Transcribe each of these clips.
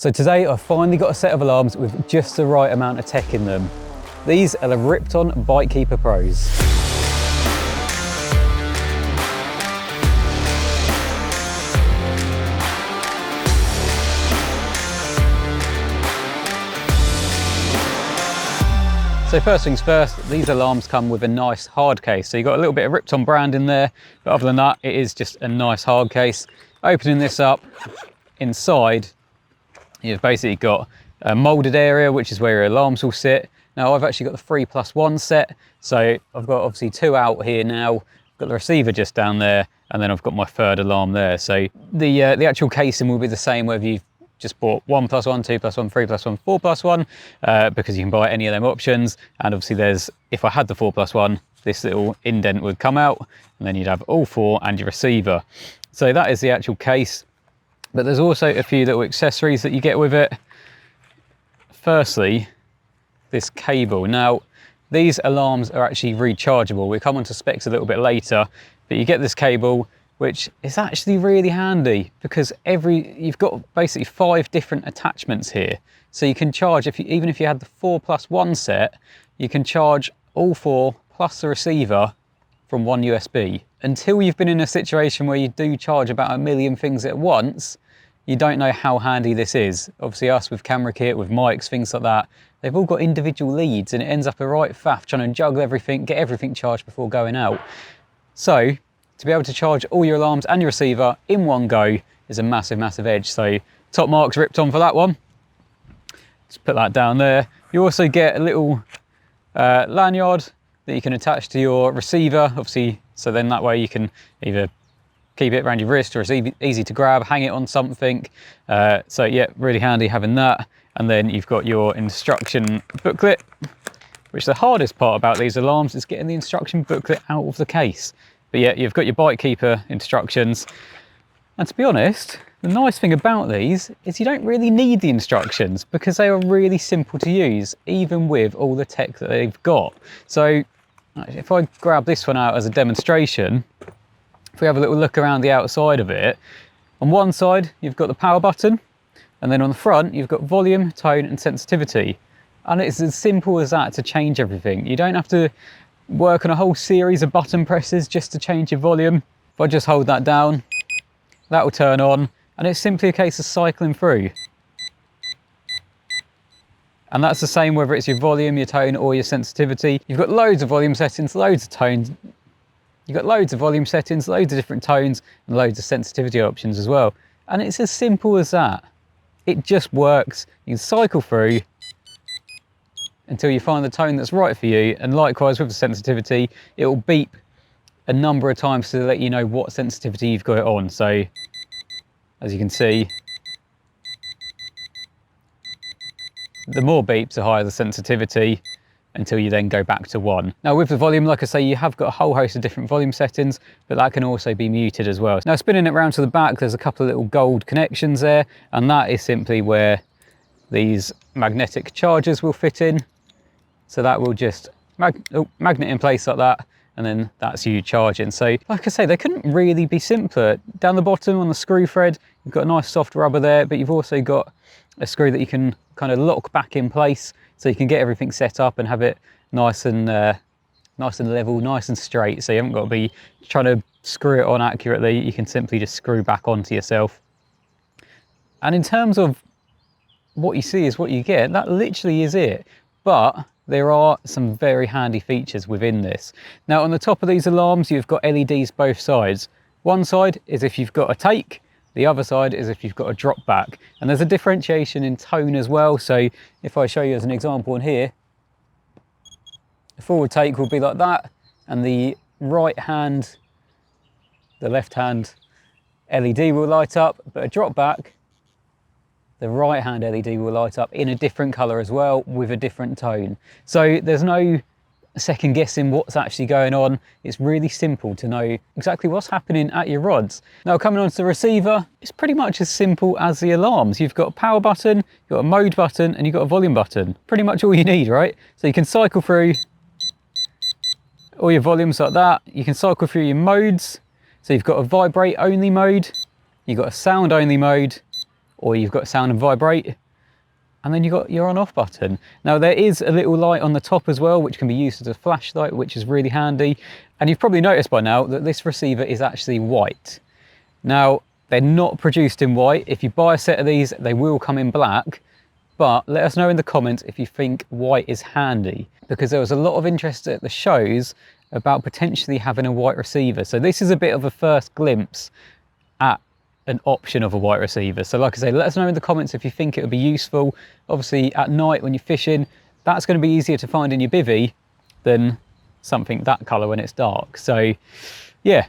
So today I've finally got a set of alarms with just the right amount of tech in them. These are the Rippton Bitekeeper Pros. So first things first, these alarms come with a nice hard case. So you've got a little bit of Rippton brand in there, but other than that, it is just a nice hard case. Opening this up, inside, you've basically got a moulded area, which is where your alarms will sit. Now I've actually got the 3+1 set. So I've got obviously two out here now. I've got the receiver just down there, and then I've got my third alarm there. So the actual casing will be the same whether you've just bought 1+1, 2+1, 3+1, 4+1, because you can buy any of them options. And obviously there's, if I had the 4+1, this little indent would come out, and then you'd have all four and your receiver. So that is the actual case. But there's also a few little accessories that you get with it. Firstly, this cable. Now, these alarms are actually rechargeable. We'll come on to specs a little bit later, but you get this cable, which is actually really handy because you've got basically 5 different attachments here. So you can charge, even if you had the 4+1 set, you can charge all 4 plus the receiver from one USB. Until you've been in a situation where you do charge about 1 million things at once, you don't know how handy this is. Obviously us with camera kit, with mics, things like that, they've all got individual leads and it ends up a right faff trying to juggle everything, get everything charged before going out. So to be able to charge all your alarms and your receiver in one go is a massive, massive edge. So top marks Rippton for that one. Just put that down there. You also get a little lanyard that you can attach to your receiver, obviously, so then that way you can either keep it around your wrist or it's easy to grab, hang it on something. So yeah, really handy having that. And then you've got your instruction booklet, which the hardest part about these alarms is getting the instruction booklet out of the case. But yeah, you've got your Bitekeeper instructions. And to be honest, the nice thing about these is you don't really need the instructions because they are really simple to use, even with all the tech that they've got. So if I grab this one out as a demonstration, if we have a little look around the outside of it, on one side you've got the power button, and then on the front you've got volume, tone and sensitivity. And it's as simple as that to change everything. You don't have to work on a whole series of button presses just to change your volume. If I just hold that down, that will turn on, and it's simply a case of cycling through. And that's the same whether it's your volume, your tone or your sensitivity. You've got loads of volume settings, loads of tones. You've got loads of volume settings, loads of different tones and loads of sensitivity options as well. And it's as simple as that. It just works. You can cycle through until you find the tone that's right for you. And likewise with the sensitivity, it will beep a number of times to let you know what sensitivity you've got it on. So as you can see, the more beeps, the higher the sensitivity, until you then go back to 1. Now with the volume, like I say, you have got a whole host of different volume settings, but that can also be muted as well. Now spinning it round to the back, there's a couple of little gold connections there, and that is simply where these magnetic chargers will fit in. So that will just magnet in place like that, and then that's you charging. So like I say, they couldn't really be simpler. Down the bottom on the screw thread, you've got a nice soft rubber there, but you've also got a screw that you can kind of lock back in place, so you can get everything set up and have it nice and level, nice and straight. So you haven't got to be trying to screw it on accurately. You can simply just screw back onto yourself. And in terms of what you see is what you get, that literally is it. But there are some very handy features within this. Now on the top of these alarms, you've got LEDs both sides. One side is if you've got a take, the other side is if you've got a drop back. And there's a differentiation in tone as well. So if I show you as an example in here, the forward take will be like that, and the right hand, the left hand LED will light up, but a drop back, the right hand LED will light up in a different color as well with a different tone. So there's no second guessing what's actually going on. It's really simple to know exactly what's happening at your rods. Now coming on to the receiver, it's pretty much as simple as the alarms. You've got a power button, you've got a mode button, and you've got a volume button. Pretty much all you need, right? So you can cycle through all your volumes like that. You can cycle through your modes. So you've got a vibrate only mode, you've got a sound only mode, or you've got sound and vibrate, and then you've got your on off button. Now there is a little light on the top as well, which can be used as a flashlight, which is really handy. And you've probably noticed by now that this receiver is actually white. Now, they're not produced in white. If you buy a set of these, they will come in black, but let us know in the comments if you think white is handy, because there was a lot of interest at the shows about potentially having a white receiver. So this is a bit of a first glimpse at an option of a white receiver. So like I say, let us know in the comments if you think it would be useful. Obviously at night when you're fishing, that's going to be easier to find in your bivvy than something that colour when it's dark. So yeah,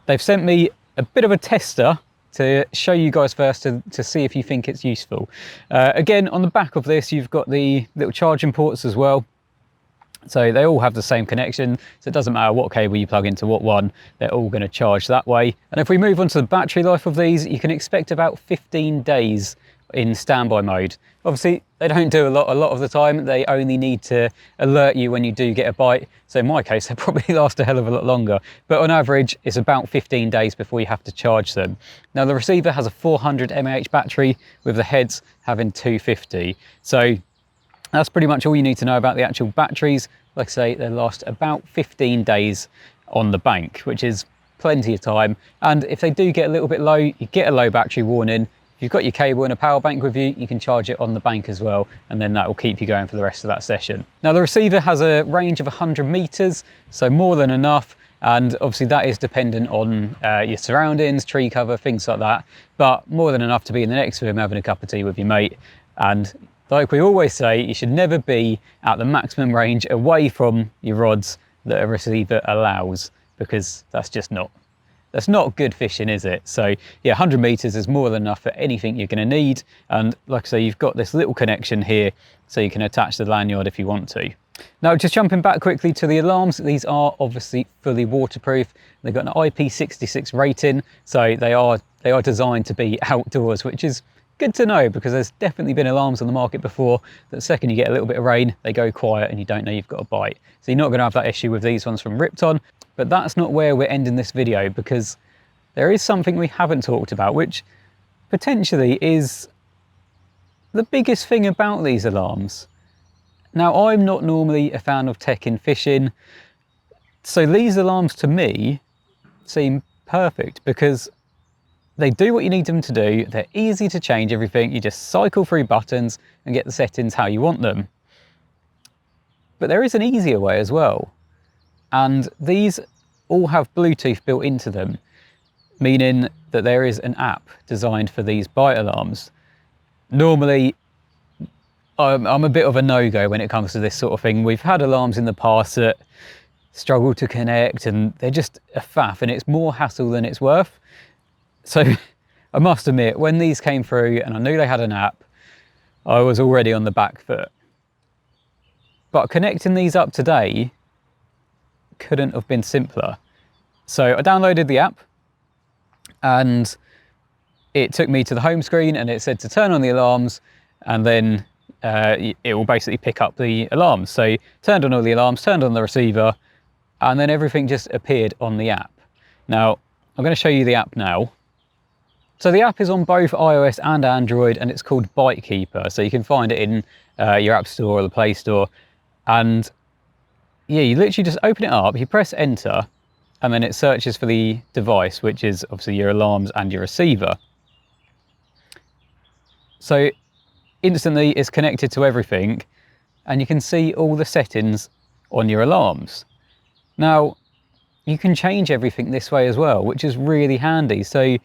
they've sent me a bit of a tester to show you guys first to see if you think it's useful. Again, on the back of this, you've got the little charging ports as well. So they all have the same connection, so it doesn't matter what cable you plug into what one, they're all going to charge that way. And if we move on to the battery life of these, you can expect about 15 days in standby mode. Obviously, they don't do a lot of the time. They only need to alert you when you do get a bite. So in my case, they probably last a hell of a lot longer. But on average, it's about 15 days before you have to charge them. Now, the receiver has a 400 mAh battery, with the heads having 250. So that's pretty much all you need to know about the actual batteries. Like I say, they last about 15 days on the bank, which is plenty of time. And if they do get a little bit low, you get a low battery warning. If you've got your cable and a power bank with you, you can charge it on the bank as well, and then that will keep you going for the rest of that session. Now, the receiver has a range of 100 meters, so more than enough. And obviously that is dependent on your surroundings, tree cover, things like that. But more than enough to be in the next room having a cup of tea with your mate. And like we always say, you should never be at the maximum range away from your rods that a receiver allows, because that's not good fishing, is it? So yeah, 100 meters is more than enough for anything you're going to need. And like I say, you've got this little connection here, so you can attach the lanyard if you want to. Now, just jumping back quickly to the alarms, these are obviously fully waterproof. They've got an IP66 rating, so they are designed to be outdoors, which is good to know, because there's definitely been alarms on the market before that the second you get a little bit of rain, they go quiet and you don't know you've got a bite. So you're not going to have that issue with these ones from Rippton. But that's not where we're ending this video, because there is something we haven't talked about, which potentially is the biggest thing about these alarms. Now, I'm not normally a fan of tech in fishing, so these alarms to me seem perfect, because they do what you need them to do. They're easy to change everything. You just cycle through buttons and get the settings how you want them. But there is an easier way as well. And these all have Bluetooth built into them, meaning that there is an app designed for these bite alarms. Normally, I'm a bit of a no-go when it comes to this sort of thing. We've had alarms in the past that struggle to connect, and they're just a faff, and it's more hassle than it's worth. So I must admit, when these came through and I knew they had an app, I was already on the back foot. But connecting these up today couldn't have been simpler. So I downloaded the app, and it took me to the home screen, and it said to turn on the alarms, and then it will basically pick up the alarms. So turned on all the alarms, turned on the receiver, and then everything just appeared on the app. Now, I'm going to show you the app now. So the app is on both iOS and Android, and it's called Bitekeeper. So you can find it in your App Store or the Play Store. And yeah, you literally just open it up, you press enter, and then it searches for the device, which is obviously your alarms and your receiver. So instantly it's connected to everything, and you can see all the settings on your alarms. Now, you can change everything this way as well, which is really handy. So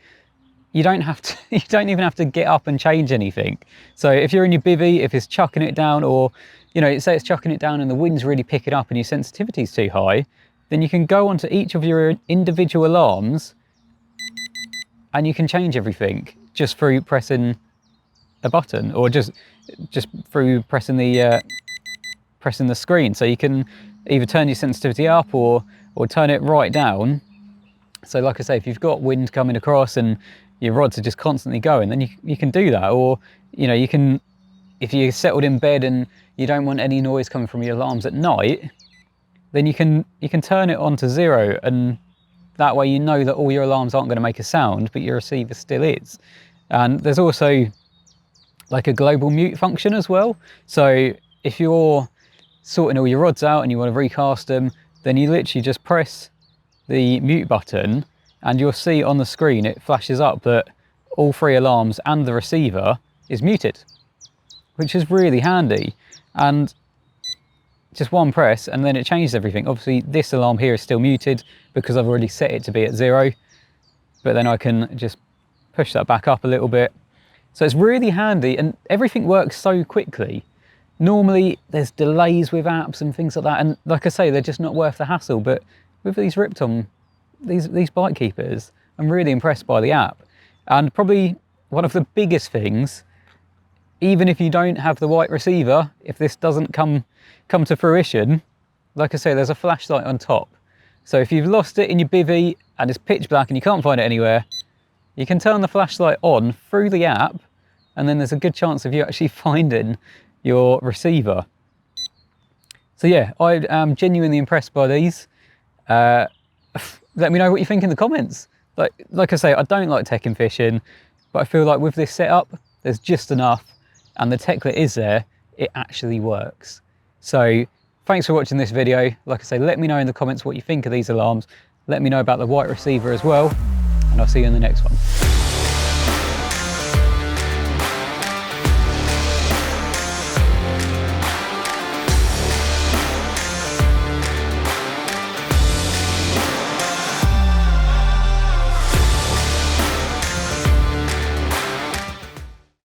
you don't even have to get up and change anything. So if you're in your bivvy, if it's chucking it down, or say it's chucking it down and the wind's really picking up and your sensitivity's too high, then you can go onto each of your individual alarms and you can change everything just through pressing a button, or just through pressing the screen. So you can either turn your sensitivity up or turn it right down. So like I say, if you've got wind coming across and your rods are just constantly going, then you can do that. Or you can, if you're settled in bed and you don't want any noise coming from your alarms at night, then you can turn it on to 0, and that way you know that all your alarms aren't going to make a sound, but your receiver still is. And there's also like a global mute function as well. So if you're sorting all your rods out and you want to recast them, then you literally just press the mute button and you'll see on the screen it flashes up that all 3 alarms and the receiver is muted, which is really handy. And just one press and then it changes everything. Obviously this alarm here is still muted because I've already set it to be at 0, but then I can just push that back up a little bit. So it's really handy and everything works so quickly. Normally there's delays with apps and things like that, and like I say, they're just not worth the hassle. But with these Rippton, these bite keepers, I'm really impressed by the app. And probably one of the biggest things, even if you don't have the white receiver, if this doesn't come to fruition, like I say, there's a flashlight on top. So if you've lost it in your bivvy and it's pitch black and you can't find it anywhere, you can turn the flashlight on through the app, and then there's a good chance of you actually finding your receiver. So yeah, I am genuinely impressed by these. Let me know what you think in the comments. Like I say, I don't like 𝘃𝗶𝗶𝗀𝗲, but I feel like with this setup, there's just enough, and the tech that is there, it actually works. So thanks for watching this video. Like I say, let me know in the comments what you think of these alarms. Let me know about the white receiver as well, and I'll see you in the next one.